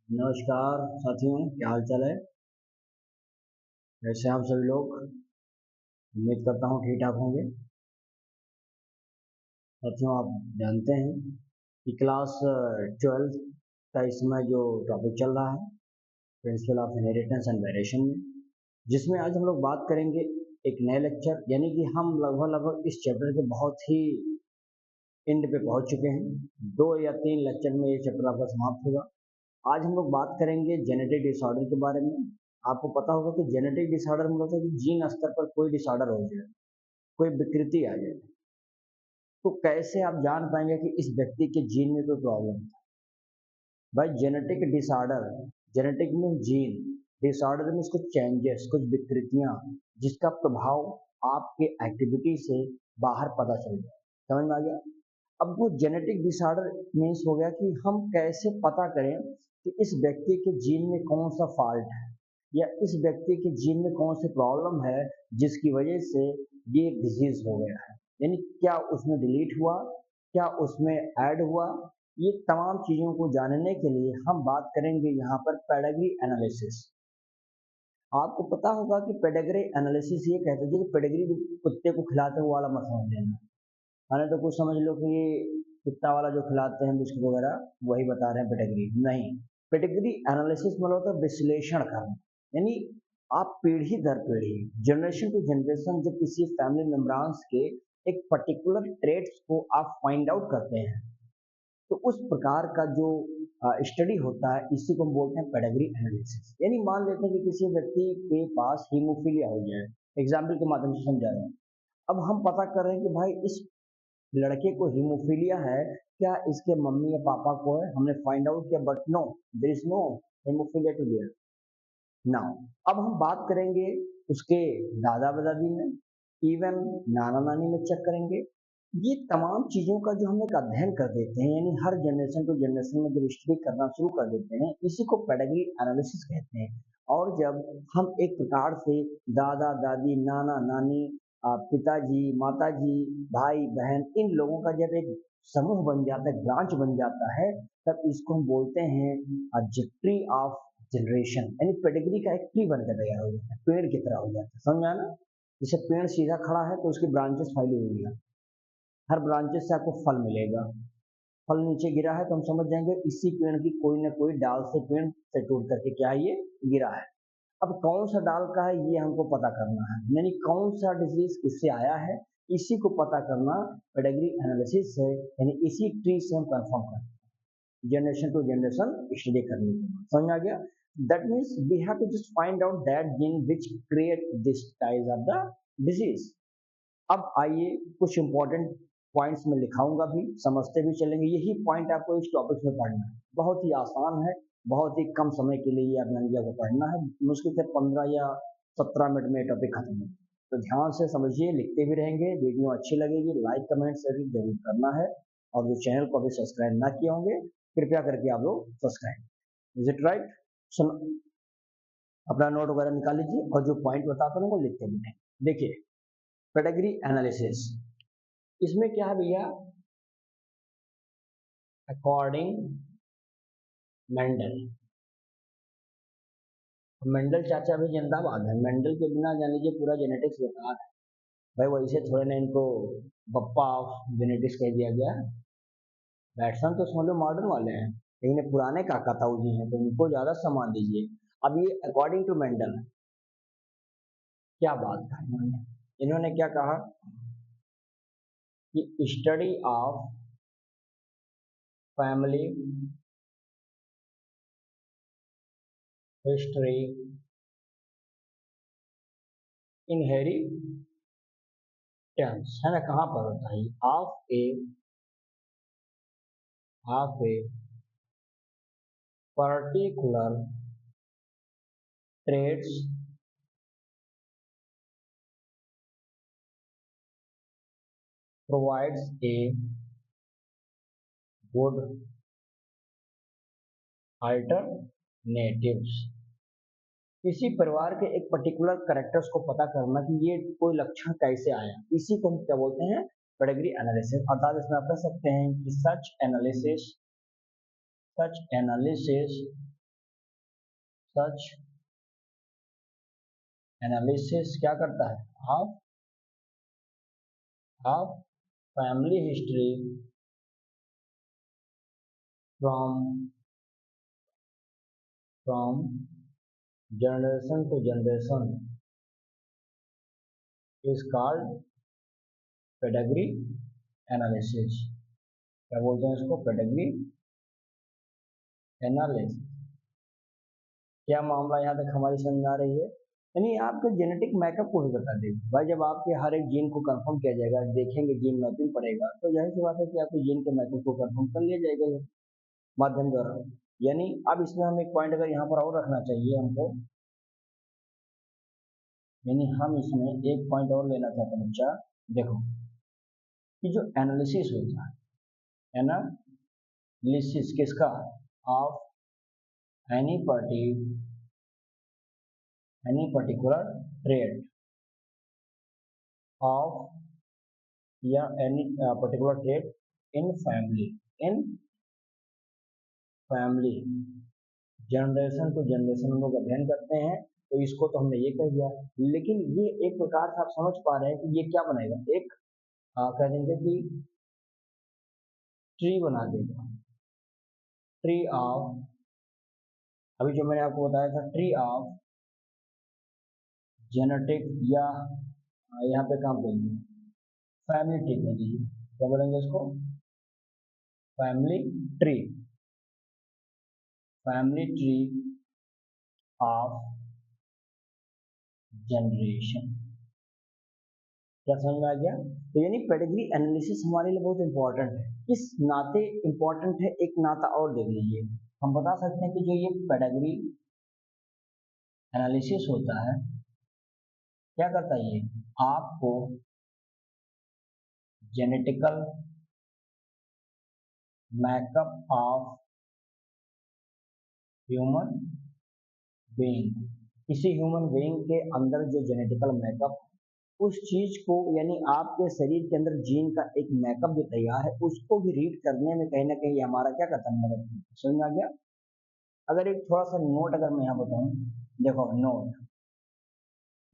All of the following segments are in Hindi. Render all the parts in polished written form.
नमस्कार साथियों, क्या हाल चाल है। कैसे हैं आप सभी लोग। उम्मीद करता हूँ ठीक ठाक होंगे। साथियों, आप जानते हैं कि क्लास 12th का इस समय जो टॉपिक चल रहा है, principle of inheritance and variation में, जिसमें आज हम लोग बात करेंगे एक नए लेक्चर, यानी कि हम लगभग इस चैप्टर के बहुत ही एंड पे पहुंच चुके हैं। 2 या 3 लेक्चर में ये चैप्टर आपका समाप्त होगा। आज हम लोग बात करेंगे जेनेटिक डिसऑर्डर के बारे में। आपको पता होगा कि जेनेटिक डिसऑर्डर मतलब है कि जीन स्तर पर कोई डिसऑर्डर हो जाए, कोई विकृति आ जाए। तो कैसे आप जान पाएंगे कि इस व्यक्ति के जीन में कोई प्रॉब्लम है। भाई, जेनेटिक डिसऑर्डर, जेनेटिक में जीन, डिसऑर्डर में कुछ चेंजेस, कुछ विकृतियां, जिसका प्रभाव आपके एक्टिविटी से बाहर पता चल जाए। समझ में आ गया। अब वो जेनेटिक डिसऑर्डर मीन्स हो गया कि हम कैसे पता करें कि इस व्यक्ति के जीन में कौन सा फॉल्ट है, या इस व्यक्ति के जीन में कौन सी प्रॉब्लम है जिसकी वजह से ये डिजीज हो गया है। यानी क्या उसमें डिलीट हुआ, क्या उसमें ऐड हुआ। ये तमाम चीजों को जानने के लिए हम बात करेंगे यहाँ पर पेडिग्री एनालिसिस। आपको पता होगा कि पेडिग्री एनालिसिस ये कहते हैं कि पेडिग्री कुत्ते को खिलाते हुए वाला मत समझ लेना। मैंने तो कुछ समझ लो कि ये कुत्ता वाला जो खिलाते हैं बिस्कुट वगैरह, वही बता रहे हैं पेडिग्री नहीं। पेडिग्री एनालिसिस मतलब होता है विश्लेषण करना। यानी आप पीढ़ी दर पीढ़ी, जनरेशन टू जनरेशन, जब किसी फैमिली मेम्बरान्स के एक पर्टिकुलर ट्रेट्स को आप फाइंड आउट करते हैं, तो उस प्रकार का जो स्टडी होता है, इसी को हम बोलते हैं पेडिग्री एनालिसिस। यानी मान लेते हैं कि किसी व्यक्ति के पास हीमोफीलिया हो जाए, एग्जाम्पल के माध्यम से समझा रहे हैं। अब हम पता कर रहे हैं कि भाई इस लड़के को हीमोफीलिया है, क्या इसके मम्मी या पापा को है, हमने फाइंड आउट किया, but no, there is no haemophilia to there now. अब हम बात करेंगे उसके दादा दादी में, इवन नाना नानी में चेक करेंगे। ये तमाम चीजों का जो हम एक अध्ययन कर देते हैं, यानी हर जनरेशन टू जनरेशन में जब स्टडी करना शुरू कर देते हैं, इसी को पेडिग्री एनालिसिस कहते हैं। और जब हम एक प्रकार से दादा दादी, नाना नानी, पिताजी, माताजी, भाई बहन, इन लोगों का जब एक समूह बन जाता है, ब्रांच बन जाता है, तब इसको हम बोलते हैं ट्री ऑफ जनरेशन। यानी पेडिग्री का एक ट्री बनकर तैयार हो जाता है, पेड़ की तरह हो जाता है। समझ आना। जैसे पेड़ सीधा खड़ा है तो उसकी ब्रांचेस फैली हुई है, हर ब्रांचेस से आपको फल मिलेगा। फल नीचे गिरा है तो हम समझ जाएंगे इसी पेड़ की कोई ना कोई डाल से, पेड़ से टूट करके क्या ये गिरा है। अब कौन सा डाल का है ये हमको पता करना है, यानी कौन सा डिजीज किससे आया है, इसी को पता करना पेडिग्री एनालिसिस है। यानी इसी ट्री से हम कंफर्म करते हैं जनरेशन टू जनरेशन स्टडी करने के बाद। समझ आ गया। That means we have to just find out that gene which create this type of the disease. अब आइए कुछ इंपॉर्टेंट पॉइंट्स में लिखाऊंगा भी, समझते भी चलेंगे। यही पॉइंट आपको इस टॉपिक में पढ़ना है। बहुत ही आसान है, बहुत ही कम समय के लिए ये अभिनंदन को पढ़ना है। मुश्किल से 15 या 17 मिनट में टॉपिक खत्म है। तो ध्यान से समझिए, लिखते भी रहेंगे। वीडियो अच्छी लगेगी, लाइक कमेंट शेयर जरूर करना है। और जो चैनल को अभी सब्सक्राइब ना किए होंगे, कृपया करके आप लोग सब्सक्राइब। Is it right. सुन, अपना नोट वगैरह निकाल लीजिए और जो पॉइंट बताता हूँ वो लिखते भी रहें। देखिए, पेडिग्री एनालिसिस, इसमें क्या है भैया, अकॉर्डिंग मेंडल। मेंडल चाचा भी जिंदाबाद है। मेंडल के बिना जान लीजिए पूरा जेनेटिक्स बेकार है। भाई वैसे थोड़े ना इनको बप्पा ऑफ जेनेटिक्स कह दिया गया। बैट्समैन तो समझ लो मॉडर्न वाले हैं, लेकिन ये पुराने काकाताऊ जी हैं, तो इनको ज्यादा सम्मान दीजिए। अब ये अकॉर्डिंग टू मेंडल, क्या बात कहा इन्होंने। इन्होंने क्या कहा कि study of family history inheritance, है ना, कहाँ पर होता है, of A particular traits provides a good alternatives। किसी परिवार के एक पर्टिकुलर कैरेक्टर्स को पता करना कि ये कोई लक्षण कैसे आया, इसी को हम क्या बोलते हैं, पेडिग्री एनालिसिस। अर्थात इसमें आप कह सकते हैं कि सच एनालिसिस सच एनालिसिस क्या करता है of family history from generation to generation is called pedigree analysis. क्या बोलते हैं इसको? Pedigree analysis. क्या मामला यहाँ तक हमारी समझ में आ रही है? यानी आपके जेनेटिक मैकअप को भी बता देगा भाई। जब आपके हर एक जीन को कंफर्म किया जाएगा, देखेंगे जीन मैपिंग पड़ेगा, तो जाहिर सी बात है कि आपके जीन के मैपिंग को कंफर्म कर लिया जाएगा ये माध्यम द्वारा। यानी अब इसमें हम एक पॉइंट अगर यहाँ पर और रखना चाहिए हमको, यानी हम इसमें एक पॉइंट और लेना चाहते हैं बच्चा। देखो कि जो एनालिसिस होता है, एनालिसिस किसका? Of any particular trait of या any particular trait in family generation to generation हम लोग अध्ययन करते हैं। तो इसको तो हमने ये कह दिया, लेकिन ये एक प्रकार से आप समझ पा रहे हैं कि ये क्या बनेगा? एक कह देंगे कि ट्री बना देगा। ट्री ऑफ, अभी जो मैंने आपको बताया था, ट्री ऑफ जेनेटिक, या यहाँ पे काम करेंगे फैमिली ट्री कर दीजिए। क्या बोलेंगे इसको? Family tree of generation. क्या समझ में आ गया? तो यानी पेडिग्री एनालिसिस हमारे लिए बहुत इंपॉर्टेंट है। इस नाते इंपॉर्टेंट है, एक नाता और देख लीजिए। हम बता सकते हैं कि जो ये पेडिग्री एनालिसिस होता है, क्या करता है ये? आपको genetical makeup of human being, किसी ह्यूमन बीइंग के अंदर जो जेनेटिकल मैकअप, उस चीज को, यानी आपके शरीर के अंदर जीन का एक मैकअप जो तैयार है, उसको भी रीड करने में कहीं ना कहीं हमारा क्या करता है? मदद। समझ में आ गया? अगर एक थोड़ा सा नोट अगर मैं यहाँ बताऊं, देखो नोट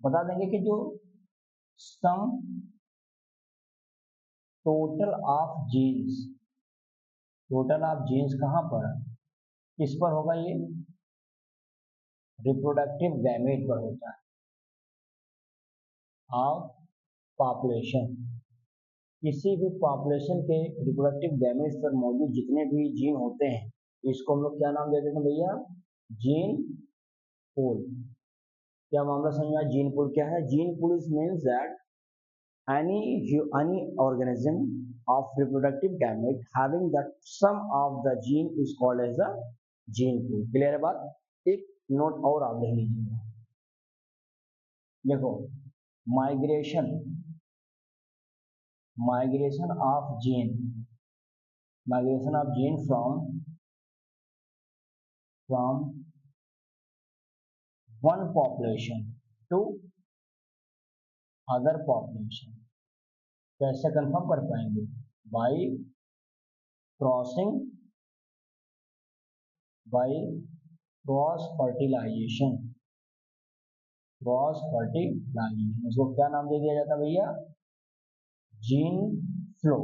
बता देंगे कि जो सम टोटल ऑफ जीन्स कहाँ पर, किस पर होगा? ये रिप्रोडक्टिव गैमेट पर होता है ऑफ पॉपुलेशन। किसी भी पॉपुलेशन के रिप्रोडक्टिव गैमेट्स पर मौजूद जितने भी जीन होते हैं, इसको हम लोग क्या नाम देते हैं भैया? Gene pool. क्या मामला समझ में आया? जीन पूल क्या है? Gene pool is means that any organism of reproductive gamete having the sum of the gene is called as the gene pool। Clear है बात? एक नोट और आप लिख लीजिए। देखो migration of gene from one population to other population कैसे कंफर्म कर पाएंगे? By crossing, by cross fertilisation. इसको क्या नाम दे दिया जाता है भैया? Gene flow.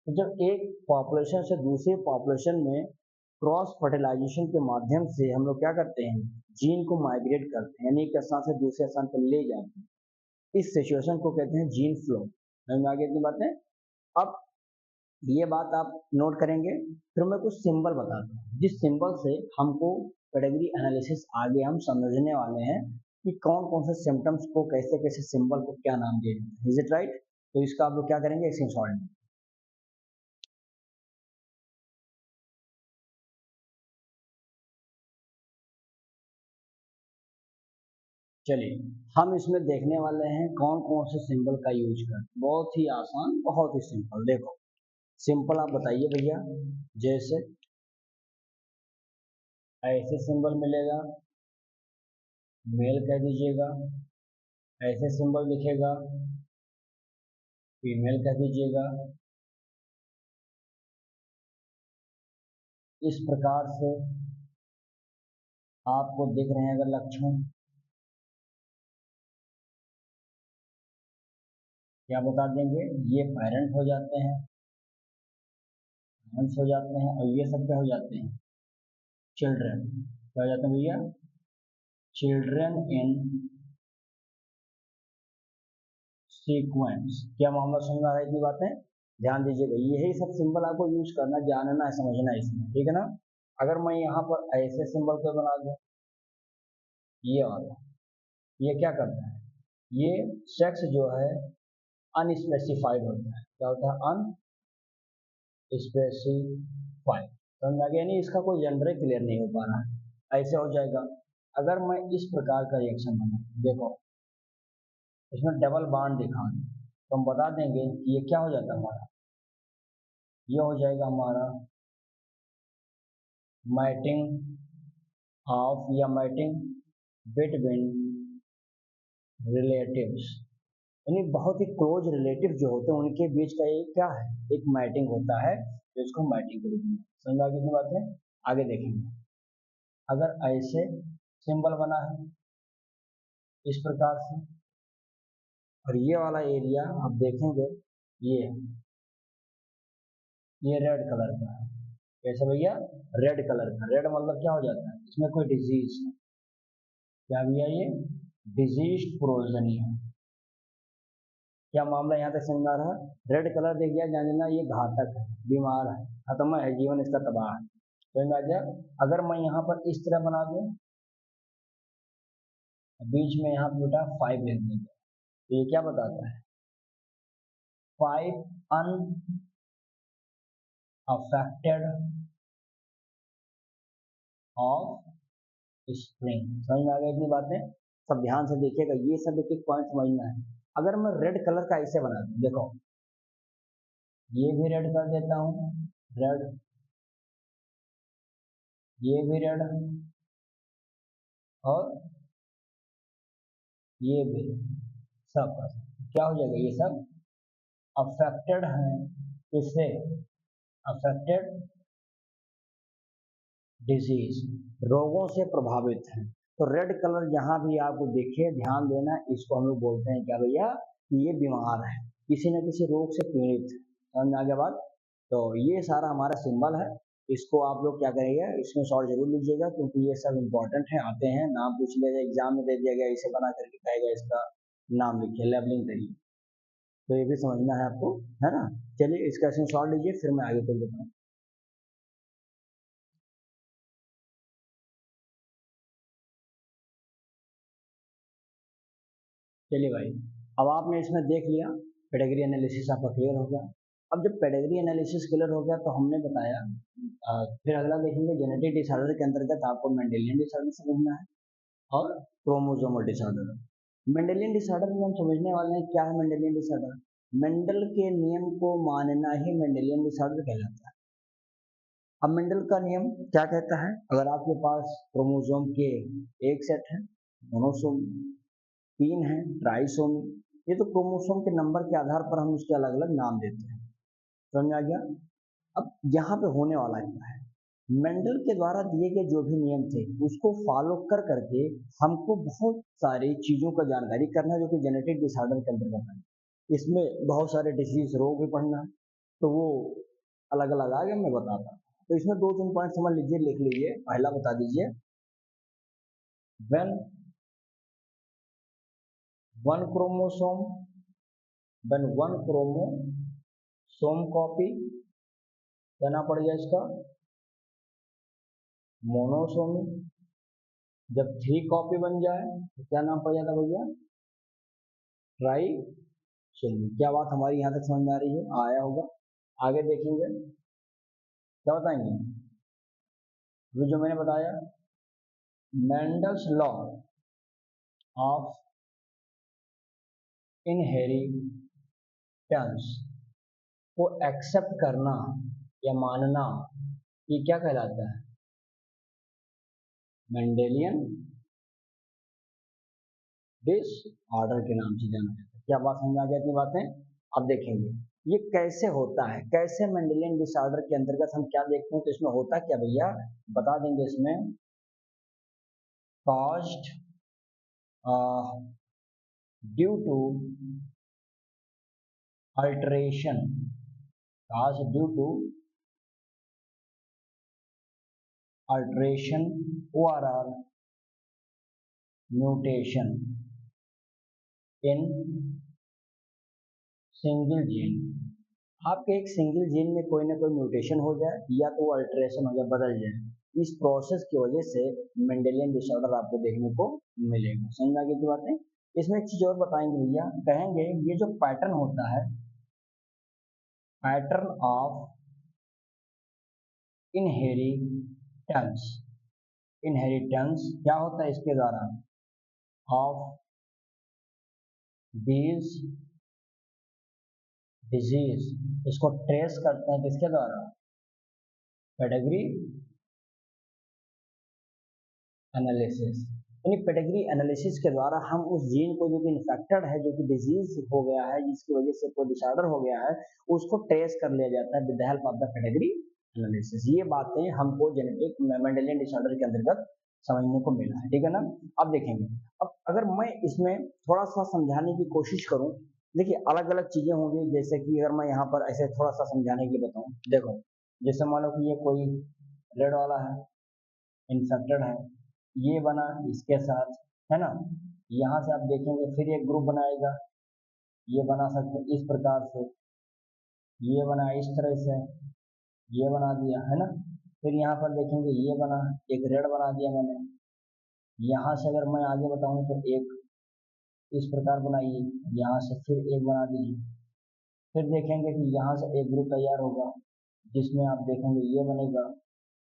तो जब एक पॉपुलेशन से दूसरे पॉपुलेशन में क्रॉस फर्टिलाइजेशन के माध्यम से हम लोग क्या करते हैं? जीन को माइग्रेट करते हैं, यानी एक स्थान से दूसरे स्थान पर ले जाते हैं। इस सिचुएशन को कहते हैं जीन फ्लो। समझ में आगे की बातें? अब ये बात आप नोट करेंगे, फिर मैं कुछ सिंबल बताता हूँ, जिस सिंबल से हमको पेडिग्री एनालिसिस आगे हम समझने वाले हैं कि कौन कौन से सिम्टम्स को कैसे कैसे सिंबल को क्या नाम दिया जाता है। Is it right? तो इसका आप लोग क्या करेंगे? इसे सॉल्व। चलिए हम इसमें देखने वाले हैं कौन कौन से सिंबल का यूज कर। बहुत ही आसान, बहुत ही सिंपल। देखो सिंपल आप बताइए भैया। जैसे ऐसे सिंबल मिलेगा, मेल कह दीजिएगा। ऐसे सिंबल दिखेगा, फीमेल कह दीजिएगा। इस प्रकार से आपको दिख रहे हैं अगर लक्षण, क्या बता देंगे, ये पेरेंट हो जाते हैं, पेरेंट्स हो जाते हैं, और ये सब क्या हो जाते हैं, चिल्ड्रन। क्या हो जाते हैं भैया, चिल्ड्रन इन सीक्वेंस। क्या मामला समझ में आ रहा है, इतनी बातें ध्यान दीजिएगा, यही सब सिंबल आपको यूज करना, जानना है, समझना है इसमें, ठीक है ना। अगर मैं यहाँ पर ऐसे सिंबल को बना दूं, ये वाला, ये क्या करता है, ये सेक्स जो है अनस्पेसिफाइड होता है। क्या होता है, अनस्पेसिफाइड। समझ आ गया, नहीं इसका कोई जेंडर क्लियर नहीं हो पा रहा है, ऐसे हो जाएगा। अगर मैं इस प्रकार का रिएक्शन बना, देखो इसमें डबल बॉन्ड दिखा दूं, तो हम बता देंगे कि ये क्या हो जाता है हमारा, ये हो जाएगा हमारा मैटिंग ऑफ या मैटिंग बिटवीन रिलेटिव्स, यानी बहुत ही क्लोज रिलेटिव जो होते हैं उनके बीच का ये क्या है, एक मैटिंग होता है, जिसको मैटिंग के रूप में। समझ आ गई बात है, आगे देखेंगे। अगर ऐसे सिंबल बना है इस प्रकार से, और ये वाला एरिया आप देखेंगे, ये रेड कलर का है, कैसे भैया, रेड कलर का। रेड मतलब क्या हो जाता है, इसमें कोई डिजीज, क्या भैया, ये डिजीज प्रोजनी है। क्या मामला यहाँ तक समझ में आ रहा है, रेड कलर देख गया, जान लेना ये घातक है, बीमार है, खत्म है, जीवन इसका तबाह है। समझ में आ गया। अगर मैं यहाँ पर इस तरह बना दूं, बीच में यहाँ पे बेटा 5 लिख देंगे, तो ये क्या बताता है, 5 अनअफेक्टेड ऑफ स्प्रिंग। समझ में आ गई इतनी बातें, सब ध्यान से देखिएगा, ये सब एक एक पॉइंट समझना है। अगर मैं रेड कलर का ऐसे बना दूं, देखो ये भी रेड कर देता हूँ, रेड, ये भी रेड, और ये भी, सब क्या हो जाएगा, ये सब अफेक्टेड हैं, इससे अफेक्टेड डिजीज, रोगों से प्रभावित है। तो रेड कलर जहां भी आपको दिखे, ध्यान देना, इसको हम लोग बोलते हैं क्या भैया, कि ये बीमार है, किसी न किसी रोग से पीड़ित है। समझ में आ गया बात। तो ये सारा हमारा सिंबल है, इसको आप लोग क्या करेंगे, इसमें शॉर्ट जरूर लीजिएगा, क्योंकि ये सब इंपॉर्टेंट है, आते हैं, नाम पूछ लिया जाए, एग्जाम में दे दिया गया, इसे बना करके कहेगा इसका नाम लिखिए, लेबलिंग करिए, तो ये भी समझना है आपको, है ना। चलिए इसका इसमें शॉर्ट लीजिए, फिर मैं आगे कुछ बताऊँ। चलिए भाई, अब आपने इसमें देख लिया, पेडिग्री एनालिसिस आपका क्लियर हो गया। अब जब पेडिग्री एनालिसिस क्लियर हो गया, तो हमने बताया, फिर अगला देखेंगे, जेनेटिक डिसऑर्डर के अंतर्गत आपको मेंडेलियन डिसऑर्डर समझना है, और क्रोमोसोमल डिसऑर्डर। मेंडेलियन डिसऑर्डर में हम समझने वाले हैं क्या है मेंडेलियन डिसऑर्डर। मेंडल के नियम को मानना ही मेंडेलियन डिसऑर्डर कहलाता है। अब मेंडल का नियम क्या कहता है, अगर आपके पास क्रोमोसोम के एक सेट है, मोनोसोम, 3 है ट्राइसोमी, ये तो क्रोमोसोम के नंबर के आधार पर हम उसके अलग अलग नाम देते हैं। समझ में आ गया। अब यहाँ पे होने वाला क्या है, मेंडल के द्वारा दिए गए जो भी नियम थे उसको फॉलो कर करके हमको बहुत सारी चीजों का जानकारी करना है, जो कि जेनेटिक डिसऑर्डर के अंतर्गत है। इसमें बहुत सारे डिजीज रोग भी पढ़ना है, तो वो अलग अलग आगे मैं बताता हूँ। तो इसमें 2-3 पॉइंट समझ लीजिए, लिख लीजिए। पहला बता दीजिए, when one chromosome when one chromosome copy, क्या नाम पड़ गया इसका, मोनोसोमी। जब 3 कॉपी बन जाए तो क्या नाम पड़ जाता भैया, ट्राइसोमी। क्या बात हमारी यहाँ तक समझ में आ रही है, आया होगा। आगे देखेंगे, क्या बताएंगे, अभी जो मैंने बताया, मेंडल्स लॉ ऑफ इनहेरिटेंस को एक्सेप्ट करना या मानना, ये क्या कहलाता है, मेंडेलियन डिसऑर्डर के नाम से जाना जाता है। क्या बात समझ में आ गया इतनी बातें। अब देखेंगे ये कैसे होता है, कैसे मेंडेलियन डिसऑर्डर के अंतर्गत हम क्या देखते हैं, तो इसमें होता क्या भैया, बता देंगे। इसमें caused due to alteration, caused due to alteration ORR mutation in single gene. आपके एक सिंगल जीन में कोई ना कोई म्यूटेशन हो जाए या तो अल्टरेशन हो जाए, बदल जाए, इस प्रोसेस की वजह से मेंडेलियन डिसऑर्डर आपको देखने को मिलेगा। समझ में आ गई बात है। इसमें एक चीज और बताएंगे भैया, कहेंगे ये जो पैटर्न होता है, पैटर्न ऑफ इनहेरिटेंस, इनहेरिटेंस क्या होता है इसके द्वारा, ऑफ दीज डिजीज, इसको ट्रेस करते हैं किसके द्वारा, पेडिग्री एनालिसिस। यानी पेडिग्री एनालिसिस के द्वारा हम उस जीन को जो कि इन्फेक्टेड है, जो कि डिजीज हो गया है, जिसकी वजह से कोई डिसऑर्डर हो गया है, उसको ट्रेस कर लिया जाता है with the help of the pedigree analysis. ये बातें हमको जेनेटिक मेंडेलियन डिसऑर्डर के अंतर्गत समझने को मिला है, ठीक है ना। अब देखेंगे, अब अगर मैं इसमें थोड़ा सा समझाने की कोशिश करूं, देखिए अलग अलग चीजें होंगी, जैसे कि अगर मैं यहाँ पर ऐसे थोड़ा सा समझाने के लिए बताऊं, देखो जैसे मान लो कि ये कोई रेड वाला है, इन्फेक्टेड है, ये बना इसके साथ, है ना, यहाँ से आप देखेंगे फिर एक ग्रुप बनाएगा, ये बना सकते इस प्रकार से, ये बना इस तरह से, ये बना दिया, है ना, फिर यहाँ पर देखेंगे ये बना, एक रेड बना दिया मैंने, यहाँ से अगर मैं आगे बताऊं तो एक इस प्रकार बनाइए, यहाँ से फिर एक बना दीजिए, फिर देखेंगे कि यहाँ से एक ग्रुप तैयार होगा जिसमें आप देखेंगे ये बनेगा,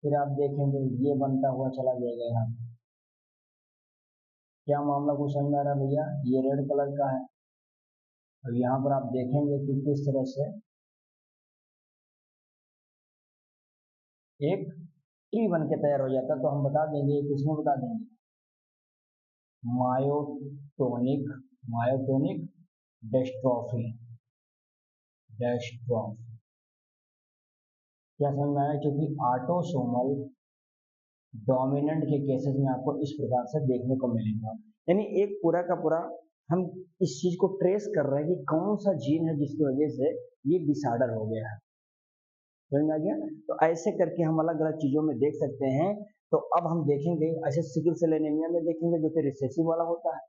फिर आप देखेंगे ये बनता हुआ चला जाएगा यहाँ। क्या मामला कुछ समझ में आ रहा है भैया, ये रेड कलर का है, और यहाँ पर आप देखेंगे कि किस तरह से एक ट्री बन के तैयार हो जाता है। तो हम बता देंगे, किसमें बता देंगे, मायोटोनिक, मायोटोनिक डिस्ट्रॉफी, डिस्ट्रॉफी। क्या समझ में आया, क्योंकि ऑटोसोमल डोमिनेंट के केसेस में आपको इस प्रकार से देखने को मिलेगा। यानी एक पूरा का पूरा हम इस चीज को ट्रेस कर रहे हैं कि कौन सा जीन है जिसकी वजह से ये डिसऑर्डर हो गया है। समझ में आ गया। तो ऐसे करके हम अलग अलग चीजों में देख सकते हैं। तो अब हम देखेंगे ऐसे सिकल सेल एनीमिया में देखेंगे जो कि रिसेसिव वाला होता है।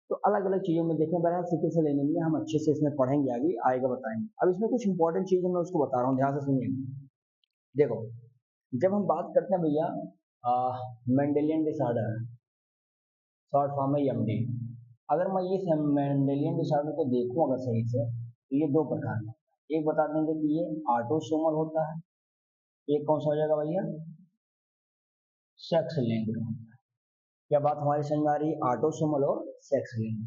तो अलग अलग चीजों में देखें, बहरहाल सिकल सेल एनीमिया हम अच्छे से इसमें पढ़ेंगे, आगे आएगा बताएंगे। अब इसमें कुछ इंपॉर्टेंट चीज मैं उसको बता रहा हूँ, ध्यान से सुनिए। देखो जब हम बात करते हैं भैया मेंडेलियन डिसऑर्डर, शॉर्ट फॉर्म है एमडी। अगर मैं ये मेंडेलियन डिसऑर्डर को देखूं अगर सही से, तो ये दो प्रकार का, एक बता देंगे कि ये ऑटोसोमल होता है, एक कौन सा हो जाएगा भैया, सेक्स लिंक्ड होता है। क्या बात हमारी समझ में आ रही है, ऑटोसोमल और सेक्स लिंक्ड।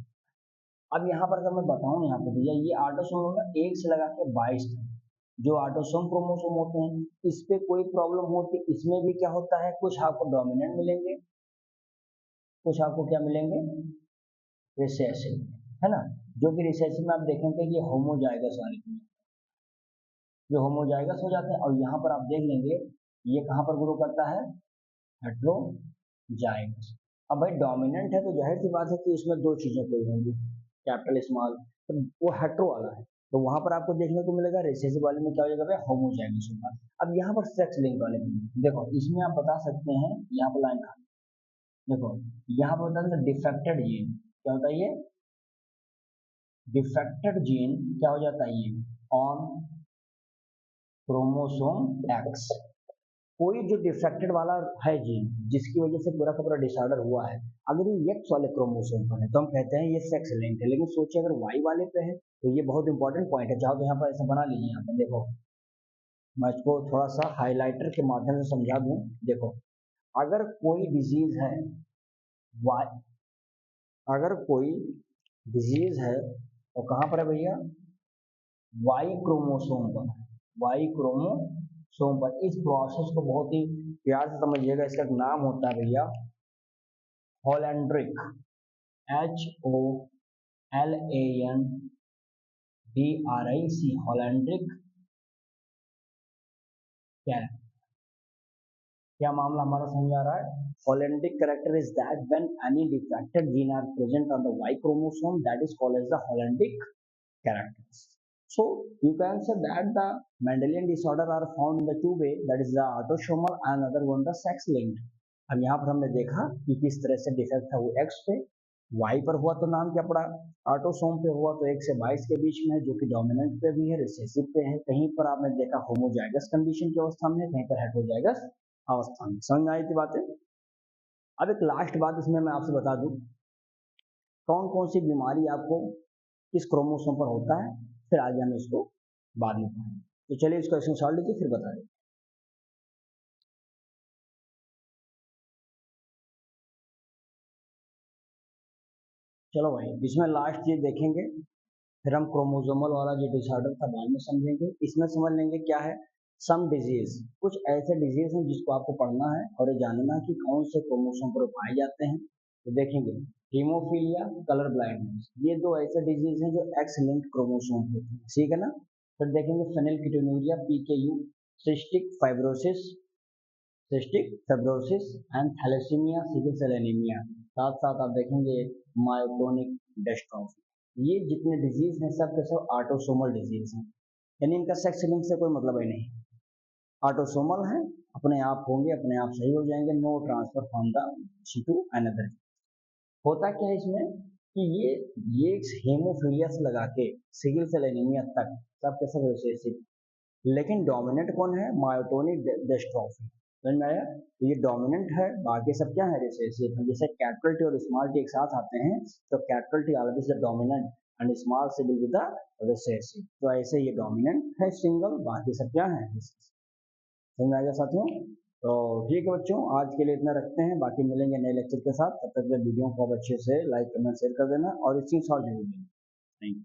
अब यहाँ पर अगर मैं बताऊं, यहाँ पे भैया ये ऑटोसोमल का एक से लगा के 22 तक जो ऑटोसोम क्रोमोसोम होते हैं, इस पे कोई प्रॉब्लम होती है, इसमें भी क्या होता है, कुछ आपको डोमिनेंट मिलेंगे, कुछ आपको क्या मिलेंगे, रिसेसिव, है ना। जो कि रिसेसिव में आप देखेंगे कि होमोजाइगस वाले जो होमोजाइगस हो जाते हैं, और यहाँ पर आप देख लेंगे ये कहाँ पर ग्रो करता है, हेट्रोजाइगस। अब भाई डोमिनेंट है तो जाहिर सी बात है कि इसमें दो चीजें कोई होंगी, कैपिटल स्मॉल, तो वो हेट्रो वाला है, तो वहां पर आपको देखने को मिलेगा रिसेसिव वाले में क्या हो जाएगा भाई, होमोजाइगस होगा। अब यहाँ पर सेक्स लिंक वाले में देखो, इसमें आप बता सकते हैं, यहाँ पर लाइन देखो, यहाँ पर बता दें डिफेक्टेड जीन क्या होता है, ये डिफेक्टेड जीन क्या हो जाता है, ये ऑन क्रोमोसोम एक्स, कोई जो डिफेक्टेड वाला है जीन जिसकी वजह से पूरा का पूरा डिसऑर्डर हुआ है, अगर ये एक्स वाले क्रोमोसोम पर है तो हम कहते हैं ये सेक्स लिंक्ड है। लेकिन सोचिए अगर वाई वाले पे है, तो ये बहुत इंपॉर्टेंट पॉइंट है, चाहो तो यहाँ पर ऐसा बना लीजिए, यहाँ पर देखो मैं इसको थोड़ा सा हाईलाइटर के माध्यम से समझा दूं। देखो अगर कोई डिजीज है वाई, अगर कोई डिजीज है तो कहाँ पर है भैया, वाई क्रोमोसोम पर, वाई क्रोमोसोम पर। इस प्रोसेस को बहुत ही प्यार से समझिएगा, इसका एक नाम होता है भैया हॉलैंड्रिक, HOLANDRIC, हॉलैंड्रिक क्या है, क्या मामला हमारा समझ आ रहा है? Hollandic character is that when any defected gene are present on the Y chromosome, that is called as the Hollandic characters. So you can say that the Mendelian disorder are found in the two way, that is the autosomal and other one the sex linked. अब यहाँ पर हमने देखा कि किस तरह से डिफेक्ट था वो X पे, Y पर हुआ तो नाम क्या पड़ा? ऑटोसोम पे हुआ तो 1 से 22 के बीच में है, जो कि डोमिनेंट पे भी है, रिसेसिव पे है। कहीं पर आपने देखा होमोजाइगस कंडीशन की अवस्था में है, कहीं पर हेटेरोजाइगस अवस्था में। समझ में आई थी बातें? अब एक लास्ट बात इसमें मैं आपसे बता दूं, कौन कौन सी बीमारी आपको किस क्रोमोसोम पर होता है, फिर आगे हम इसको बाद में पढ़ेंगे। तो चलिए इसको क्वेश्चन सॉल्व लीजिए, फिर बता दें। चलो भाई, इसमें लास्ट चीज देखेंगे, फिर हम क्रोमोसोमल वाला जो डिसऑर्डर था बाद में समझेंगे। इसमें समझ लेंगे क्या है, सम डिजीज, कुछ ऐसे डिजीज हैं जिसको आपको पढ़ना है और ये जानना है कि कौन से क्रोमोसोम पर पाए जाते हैं। तो देखेंगे हीमोफीलिया, कलर ब्लाइंडनेस, ये दो ऐसे डिजीज हैं जो एक्स लिंक्ड क्रोमोसोम होते हैं, ठीक है ना। फिर देखेंगे phenylketonuria, PKU, cystic fibrosis, and thalassaemia, sickle cell anaemia. साथ साथ आप देखेंगे मायोटोनिक डिस्ट्रॉफी। ये जितने डिजीज हैं सब के सब ऑटोसोमल डिजीज हैं, यानी इनका सेक्स लिंक से कोई मतलब ही नहीं। ऑटोसोमल है, अपने आप होंगे, अपने आप सही हो जाएंगे, no transfer from the to another. होता क्या है इसमें कि ये हेमोफीलिया से लगा के सिकल सेल एनीमिया तक सब के सब रिसेसिव, लेकिन डोमिनेंट कौन है? Myotonic dystrophy. समझ में आया? तो ये डोमिनेंट है, बाकी सब क्या है? रिसेसिव। जैसे कैपिटल टी और स्मॉल टी एक साथ आते हैं तो capital T always the dominant and small C will be the recessive. तो ऐसे ये डोमिनेंट है सिंगल, बाकी सब क्या है? समझ में आ गया साथियों? तो ठीक है बच्चों, आज के लिए इतना रखते हैं, बाकी मिलेंगे नए लेक्चर के साथ। तब तक वीडियो को आप अच्छे से लाइक करना, शेयर कर देना और इसी सॉल्व जरूर देना। Thank you.